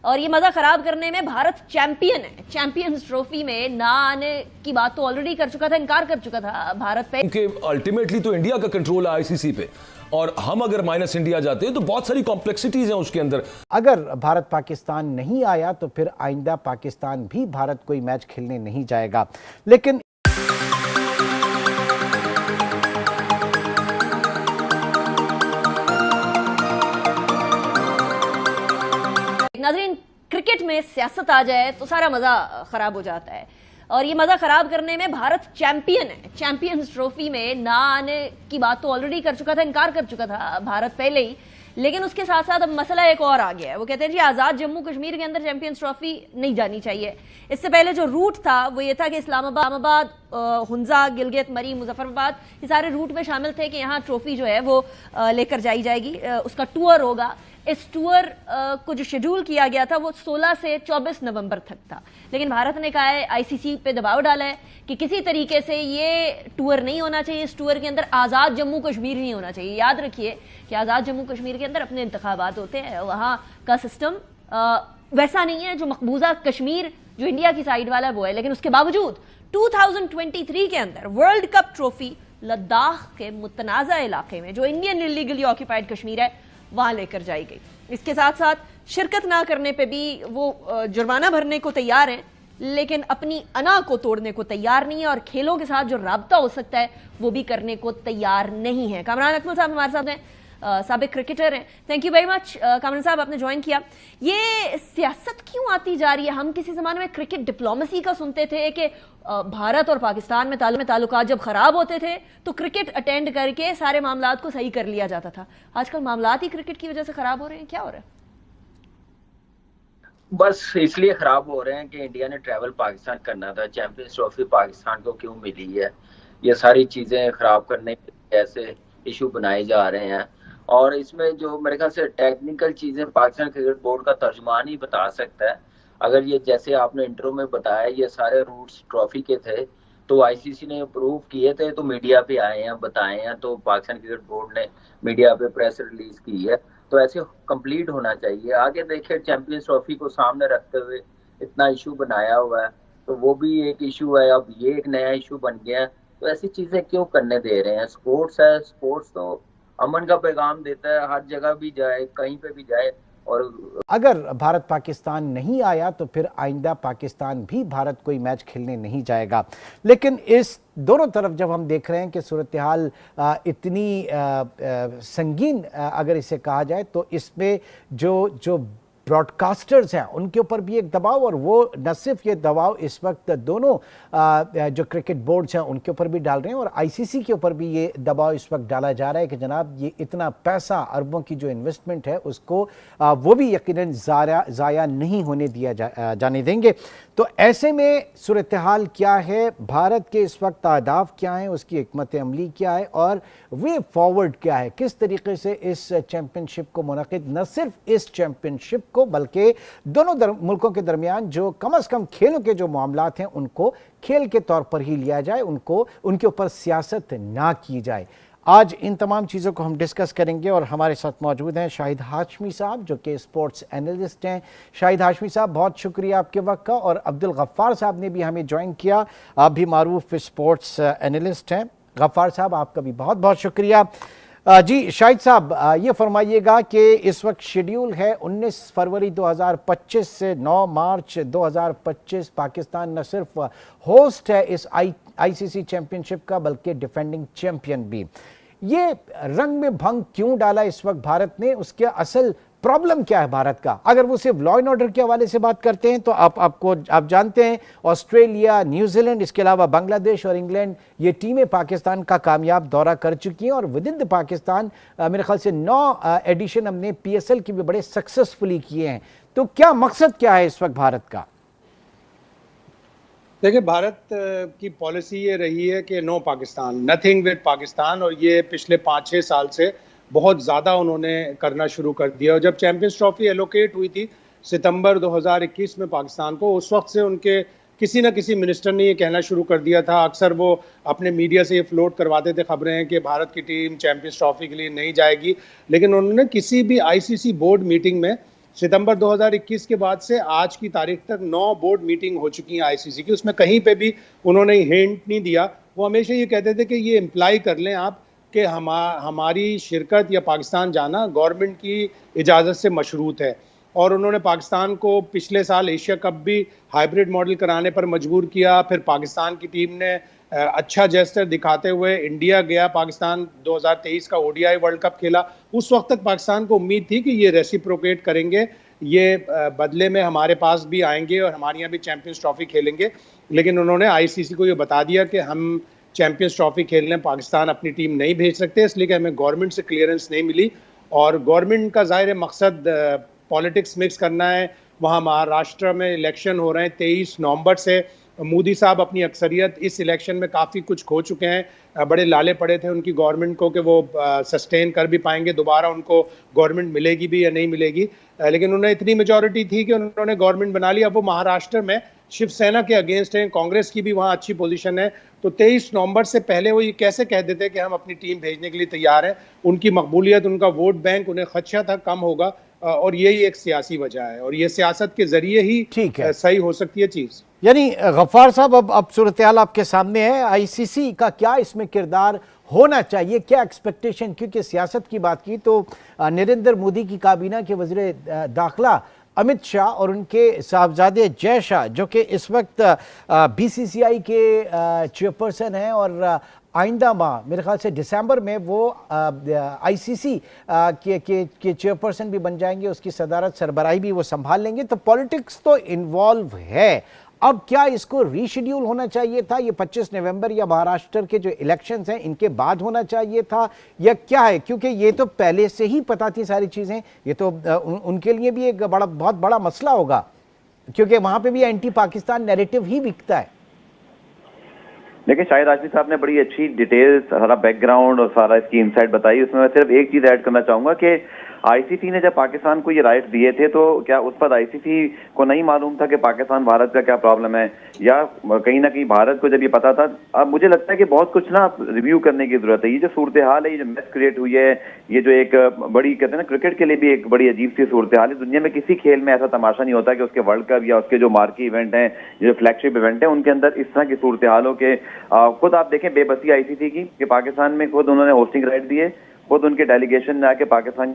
और ये मजा खराब करने में भारत चैंपियन है। चैंपियंस ट्रॉफी में ना आने की बात तो ऑलरेडी कर चुका था, इनकार कर चुका था भारत पे। क्योंकि अल्टीमेटली तो इंडिया का कंट्रोल है आईसीसी पे, और हम अगर माइनस इंडिया जाते हैं तो बहुत सारी कॉम्प्लेक्सिटीज हैं उसके अंदर। अगर भारत पाकिस्तान नहीं आया तो फिर आइंदा पाकिस्तान भी भारत कोई मैच खेलने नहीं जाएगा। लेकिन नाज़रीन, क्रिकेट में सियासत आ जाए तो सारा मजा खराब हो जाता है, और ये मजा खराब करने में भारत चैंपियन है। चैंपियंस ट्रॉफी में ना आने की बात तो ऑलरेडी कर चुका था, इनकार कर चुका था भारत पहले ही। लेकिन उसके साथ साथ अब मसला एक और आ गया है। वो कहते हैं जी आजाद जम्मू कश्मीर के अंदर चैंपियंस ट्रॉफी नहीं जानी चाहिए। इससे पहले जो रूट था वो ये था कि इस्लामाबाद, हुंजा, गिलगित, मरी, मुजफ्फराबाद, ये सारे रूट में शामिल थे कि यहाँ ट्रॉफी जो है वो लेकर जाई जाएगी, उसका टूर होगा। इस टूर को जो शेड्यूल किया गया था वो 16 से 24 नवंबर तक था। लेकिन भारत ने कहा है, आईसीसी पे दबाव डाला है कि किसी तरीके से ये टूर नहीं होना चाहिए। इस टूर के अंदर आज़ाद जम्मू कश्मीर नहीं होना चाहिए। याद रखिए कि आज़ाद जम्मू कश्मीर के अंदर अपने इंतखाबात होते हैं, वहाँ का सिस्टम वैसा नहीं है जो मकबूजा कश्मीर जो इंडिया की साइड वाला है वो है। लेकिन उसके बावजूद 2023 के अंदर वर्ल्ड कप ट्रॉफी लद्दाख के मुतनाज़ा इलाके में, जो इंडियन इलीगली ऑक्यूपाइड कश्मीर है, वहां लेकर जाई गई। इसके साथ साथ शिरकत ना करने पे भी वो जुर्माना भरने को तैयार हैं, लेकिन अपनी अना को तोड़ने को तैयार नहीं है, और खेलों के साथ जो राब्ता हो सकता है वो भी करने को तैयार नहीं है। कामरान अकमल साहब हमारे साथ हैं, साबिक क्रिकेटर हैं। Thank you very much Kamran साहब, आपने ज्वाइन किया। ये सियासत क्यों आती जा रही है? हम किसी जमाने में क्रिकेट डिप्लोमेसी का सुनते थे कि भारत और पाकिस्तान में ताल्लुकात जब खराब होते थे तो क्रिकेट अटेंड करके सारे मामलात को सही कर लिया जाता था। आजकल मामलात ही क्रिकेट की वजह से खराब हो रहे हैं। क्या हो रहा है? बस इसलिए खराब हो रहे हैं कि इंडिया ने ट्रैवल पाकिस्तान करना था, चैंपियंस ट्रॉफी पाकिस्तान को क्यों मिली है, ये सारी चीजें खराब करने के ऐसे इशू बनाए जा रहे हैं। और इसमें जो मेरे ख्याल से टेक्निकल चीजें पाकिस्तान क्रिकेट बोर्ड का तर्जुमान ही बता सकता है। अगर ये जैसे आपने इंट्रो में बताया ये सारे रूट्स ट्रॉफी के थे तो आईसीसी ने अप्रूव किए थे तो मीडिया पे आए हैं, बताए हैं, तो पाकिस्तान क्रिकेट बोर्ड ने मीडिया पे प्रेस रिलीज की है, तो ऐसे कंप्लीट होना चाहिए। आगे देखिए चैंपियंस ट्रॉफी को सामने रखते हुए इतना इशू बनाया हुआ है, तो वो भी एक इशू है, अब ये एक नया इशू बन गया है, तो ऐसी चीजें क्यों करने दे रहे हैं? स्पोर्ट्स है, स्पोर्ट्स तो अमन का पैगाम देता है, हर जगह भी जाए, कहीं पे भी जाए। और अगर भारत पाकिस्तान नहीं आया तो फिर आइंदा पाकिस्तान भी भारत कोई मैच खेलने नहीं जाएगा। लेकिन इस दोनों तरफ जब हम देख रहे हैं कि सूरत हाल इतनी संगीन अगर इसे कहा जाए, तो इसमें जो ब्रॉडकास्टर्स हैं उनके ऊपर भी एक दबाव, और वो न सिर्फ ये दबाव इस वक्त दोनों जो क्रिकेट बोर्ड्स हैं उनके ऊपर भी डाल रहे हैं, और आईसीसी के ऊपर भी ये दबाव इस वक्त डाला जा रहा है कि जनाब ये इतना पैसा, अरबों की जो इन्वेस्टमेंट है उसको वो भी यकीनन ज़ाया नहीं होने दिया जाने देंगे। तो ऐसे में सूरत हाल क्या है, भारत के इस वक्त अहदाफ क्या हैं, उसकी हिकमत अमली क्या है, और वे फॉरवर्ड क्या है, किस तरीके से इस चैम्पियनशिप को मुनक़िद, न सिर्फ इस चैम्पियनशिप को बल्कि दोनों मुल्कों के दरमियान जो कम से कम खेलों के जो मामलात हैं उनको खेल के तौर पर ही लिया जाए, उनके ऊपर सियासत ना की जाए। आज इन तमाम चीज़ों को हम डिस्कस करेंगे, और हमारे साथ मौजूद हैं शाहिद हाशमी साहब जो कि स्पोर्ट्स एनालिस्ट हैं। शाहिद हाशमी साहब, बहुत शुक्रिया आपके वक्त का, और अब्दुल गफ्फार साहब ने भी हमें ज्वाइन किया, आप भी मारूफ स्पोर्ट्स एनालिस्ट हैं। गफ्फार साहब, आपका भी बहुत बहुत शुक्रिया। जी शाहिद साहब, ये फरमाइएगा कि इस वक्त शेड्यूल है 19 फरवरी 2025 से 9 मार्च 2025। पाकिस्तान न सिर्फ होस्ट है इस आईसीसी चैंपियनशिप का बल्कि डिफेंडिंग चैंपियन भी। ये रंग में भंग क्यों डाला इस वक्त भारत ने, उसके असल प्रॉब्लम क्या है भारत का? अगर वो सिर्फ लॉ एंड ऑर्डर के हवाले से बात करते हैं तो आप जानते हैं ऑस्ट्रेलिया, न्यूजीलैंड, इसके अलावा बांग्लादेश और इंग्लैंड, ये टीमें पाकिस्तान का कामयाब दौरा कर चुकी हैं, और विद इन द पाकिस्तान मेरे ख्याल से 9 एडिशन हमने पीएसएल की भी बड़े सक्सेसफुली किए हैं। तो क्या मकसद क्या है इस वक्त भारत का? देखिए, भारत की पॉलिसी ये रही है कि no Pakistan, nothing with Pakistan, और ये पिछले 5-6 साल से बहुत ज़्यादा उन्होंने करना शुरू कर दिया। और जब चैंपियंस ट्रॉफी एलोकेट हुई थी सितंबर 2021 में पाकिस्तान को, उस वक्त से उनके किसी न किसी मिनिस्टर ने ये कहना शुरू कर दिया था। अक्सर वो अपने मीडिया से ये फ्लोट करवाते थे खबरें कि भारत की टीम चैंपियंस ट्रॉफी के लिए नहीं जाएगी, लेकिन उन्होंने किसी भी आईसीसी बोर्ड मीटिंग में सितंबर 2021 के बाद से आज की तारीख तक 9 बोर्ड मीटिंग हो चुकी हैं आईसीसी की। उसमें कहीं पे भी उन्होंने हिंट नहीं दिया। वो हमेशा ये कहते थे कि ये इम्प्लाई कर लें आप कि हमारी शिरकत या पाकिस्तान जाना गवर्नमेंट की इजाज़त से मशरूत है। और उन्होंने पाकिस्तान को पिछले साल एशिया कप भी हाइब्रिड मॉडल कराने पर मजबूर किया। फिर पाकिस्तान की टीम ने अच्छा जेस्चर दिखाते हुए इंडिया गया, पाकिस्तान 2023 का ओडीआई वर्ल्ड कप खेला। उस वक्त तक पाकिस्तान को उम्मीद थी कि ये रेसिप्रोकेट करेंगे, ये बदले में हमारे पास भी आएंगे और हमारे यहाँ भी चैंपियंस ट्रॉफी खेलेंगे। लेकिन उन्होंने आईसीसी को ये बता दिया कि हम चैंपियंस ट्रॉफी खेलने पाकिस्तान अपनी टीम नहीं भेज सकते, इसलिए कि हमें गवर्नमेंट से क्लियरेंस नहीं मिली। और गवर्नमेंट का ज़ाहिर मकसद पॉलिटिक्स मिक्स करना है। वहाँ महाराष्ट्र में इलेक्शन हो रहे हैं 23 नवंबर से। मोदी साहब अपनी अक्सरियत इस इलेक्शन में काफ़ी कुछ खो चुके हैं। बड़े लाले पड़े थे उनकी गवर्नमेंट को कि वो सस्टेन कर भी पाएंगे, दोबारा उनको गवर्नमेंट मिलेगी भी या नहीं मिलेगी। लेकिन उन्हें इतनी मेजॉरिटी थी कि उन्होंने गवर्नमेंट बना ली। अब वो महाराष्ट्र में शिवसेना के अगेंस्ट हैं, कांग्रेस की भी वहाँ अच्छी पोजीशन है। तो 23 नवंबर से पहले वो ये कैसे कह देते कि हम अपनी टीम भेजने के लिए तैयार हैं। उनकी मकबूलियत, उनका वोट बैंक उन्हें खदशा था कम होगा, और यही एक सियासी वजह है। और ये सियासत के जरिए ही ठीक है, सही हो सकती है चीज़। यानी गफ्फार साहब, अब सूरत हाल आपके सामने है। आईसीसी का क्या इसमें किरदार होना चाहिए, क्या एक्सपेक्टेशन? क्योंकि सियासत की बात की तो नरेंद्र मोदी की काबीना के वज़ीर दाखिला अमित शाह और उनके साहबजादे जय शाह, जो कि इस वक्त बीसीसीआई के चेयरपर्सन हैं, और आइंदा माह मेरे ख्याल से दिसंबर में वो आईसीसी के चेयरपर्सन भी बन जाएंगे, उसकी सदारत सरबराही भी वो संभाल लेंगे। तो पॉलिटिक्स तो इन्वॉल्व है। अब क्या इसको रीशेड्यूल होना चाहिए था, ये 25 नवंबर या महाराष्ट्र के जो इलेक्शंस हैं इनके बाद होना चाहिए था, या क्या है? क्योंकि ये तो पहले से ही पता थी सारी चीज़ें। ये तो उनके लिए भी एक बहुत बड़ा मसला होगा, क्योंकि वहाँ पे भी एंटी पाकिस्तान नैरेटिव ही बिकता है। लेकिन शायद आशिफ साहब ने बड़ी अच्छी डिटेल, सारा बैकग्राउंड और सारा इसकी इनसाइट बताई। उसमें मैं सिर्फ एक चीज़ ऐड करना चाहूँगा कि आईसीसी ने जब पाकिस्तान को ये राइट दिए थे तो क्या उस पर आईसीसी को नहीं मालूम था कि पाकिस्तान भारत का क्या प्रॉब्लम है, या कहीं ना कहीं भारत को जब ये पता था? अब मुझे लगता है कि बहुत कुछ ना रिव्यू करने की जरूरत है। ये जो सूरत हाल है, ये जो मैच क्रिएट हुई है, ये जो एक बड़ी, कहते हैं ना, क्रिकेट के लिए भी एक बड़ी अजीब सी सूरत हाल है। दुनिया में किसी खेल में ऐसा तमाशा नहीं होता कि उसके वर्ल्ड कप या उसके जो मार्की इवेंट हैं, जो फ्लैगशिप इवेंट है, उनके अंदर इस तरह की सूरत हाल हो के खुद आप देखें बेबसी आईसीसी की कि पाकिस्तान में खुद उन्होंने होस्टिंग राइट दिए, खुद उनके डेलीगेशन ने आके पाकिस्तान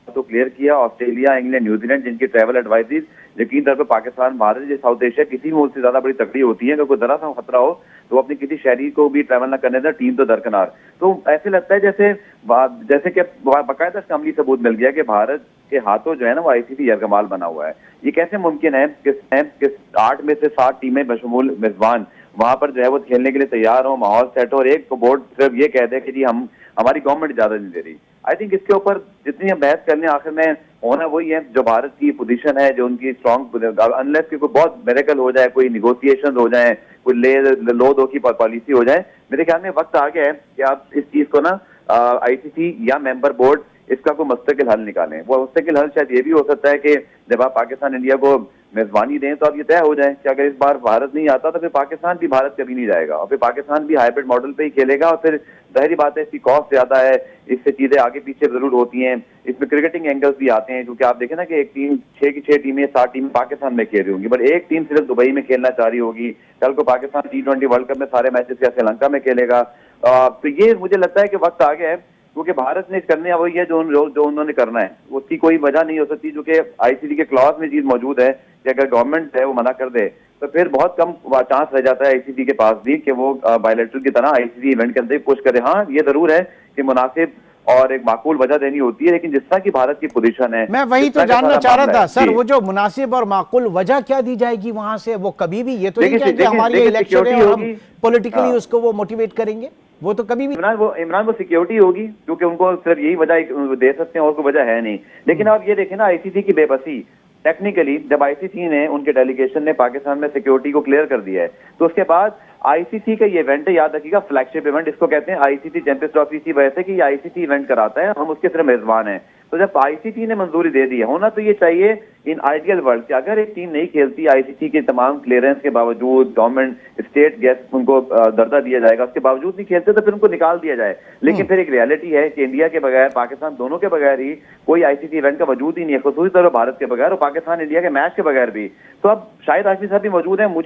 तो क्लियर किया। ऑस्ट्रेलिया, इंग्लैंड, न्यूजीलैंड, जिनकी ट्रैवल एडवाइजरीज यकीन तौर पर पाकिस्तान, भारत, जो साउथ एशिया किसी भी मुल्क से ज्यादा बड़ी तकड़ी होती है। अगर कोई जरा सा खतरा हो तो अपनी किसी शहरी को भी ट्रैवल ना करने दें, टीम तो दरकिनार। तो ऐसे लगता है जैसे कि बाकायदा अमली सबूत मिल गया कि भारत के हाथों जो है ना वो आईसीसी यरगमाल बना हुआ है। ये कैसे मुमकिन है कि 8 में से 7 टीमें बशमूल मेजबान वहां पर जो है वो खेलने के लिए तैयार हो, माहौल सेट हो, और एक बोर्ड सिर्फ ये कह दे कि जी हमारी गवर्नमेंट इजाजत नहीं दे रही। आई थिंक इसके ऊपर जितनी हम बहस कर लें, आखिर में होना वही है जो भारत की पोजीशन है, जो उनकी स्ट्रॉन्ग, अनलेस कि कोई बहुत मेरेकल हो जाए, कोई निगोशिएशन हो जाए, कोई लो दो की पॉलिसी हो जाए, मेरे ख्याल में वक्त आ गया है कि आप इस चीज को ना आईसीसी या मेंबर बोर्ड इसका कोई मुस्तकिल हल निकालें। वो मुस्तकिल हल शायद ये भी हो सकता है कि जब आप पाकिस्तान इंडिया को मेजबानी दें तो अब ये तय हो जाए कि अगर इस बार भारत नहीं आता तो फिर पाकिस्तान भी भारत कभी नहीं जाएगा, और फिर पाकिस्तान भी हाइब्रिड मॉडल पे ही खेलेगा। और फिर जाहिर बात है इसकी कॉस्ट ज्यादा है, इससे चीजें आगे पीछे जरूर होती हैं, इसमें क्रिकेटिंग एंगल्स भी आते हैं, क्योंकि आप देखें ना कि एक टीम 6 की 6 टीमें 7 टीमें पाकिस्तान में खेल रही होंगी, बट एक टीम सिर्फ दुबई में खेलना चाह रही होगी। कल को पाकिस्तान T20 वर्ल्ड कप में सारे मैचेस या श्रीलंका में खेलेगा। तो ये मुझे लगता है कि वक्त आ गया है, क्योंकि भारत ने करने वही है जो उन्होंने करना है, उसकी कोई वजह नहीं हो सकती। जो कि आईसीसी के क्लॉज में चीज मौजूद है कि अगर गवर्नमेंट है वो मना कर दे तो फिर बहुत कम चांस रह जाता है आईसीसी के पास भी कि वो बायलैटरल की तरह आईसीसी इवेंट के अंदर पुश करे। हाँ, ये जरूर है कि मुनासिब और एक माकूल वजह देनी होती है, लेकिन जिस तरह की भारत की पोजीशन है, मैं वही तो जानना चाह रहा था सर, वो जो मुनासिब और माकूल वजह क्या दी जाएगी वहां से? वो कभी भी ये तो नहीं कि हमारी इलेक्शन है और हम पॉलिटिकली उसको वो मोटिवेट करेंगे, वो तो कभी भी इमरान वो सिक्योरिटी होगी, क्योंकि उनको सिर्फ यही वजह दे सकते हैं और कोई वजह है नहीं। लेकिन आप ये देखें ना आईसीसी की बेबसी, टेक्निकली जब आईसीसी ने, उनके डेलीगेशन ने पाकिस्तान में सिक्योरिटी को क्लियर कर दिया है, तो उसके बाद आईसीसी का ये इवेंट है, याद रखिएगा, फ्लैगशिप इवेंट इसको कहते हैं। आईसीसी चैंपियंस ट्रॉफी इसी वजह से कि आईसीसी इवेंट कराता है, हम उसके सिर्फ मेजबान हैं। तो जब आईसीसी ने मंजूरी दे दी है, होना तो ये चाहिए इन आइडियल वर्ल्ड कि अगर एक टीम नहीं खेलती, आईसीसी के तमाम क्लियरेंस के बावजूद, गवर्नमेंट स्टेट गेस्ट उनको दर्जा दिया जाएगा, उसके बावजूद नहीं खेलते तो फिर उनको निकाल दिया जाए। लेकिन फिर एक रियलिटी है कि इंडिया के बगैर, पाकिस्तान, दोनों के बगैर ही कोई आईसीसी इवेंट का वजूद ही नहीं है, खसूसी तौर पर भारत के बगैर और पाकिस्तान इंडिया के मैच के बगैर भी। तो अब शायद आशीष साहब भी मौजूद है, मुझे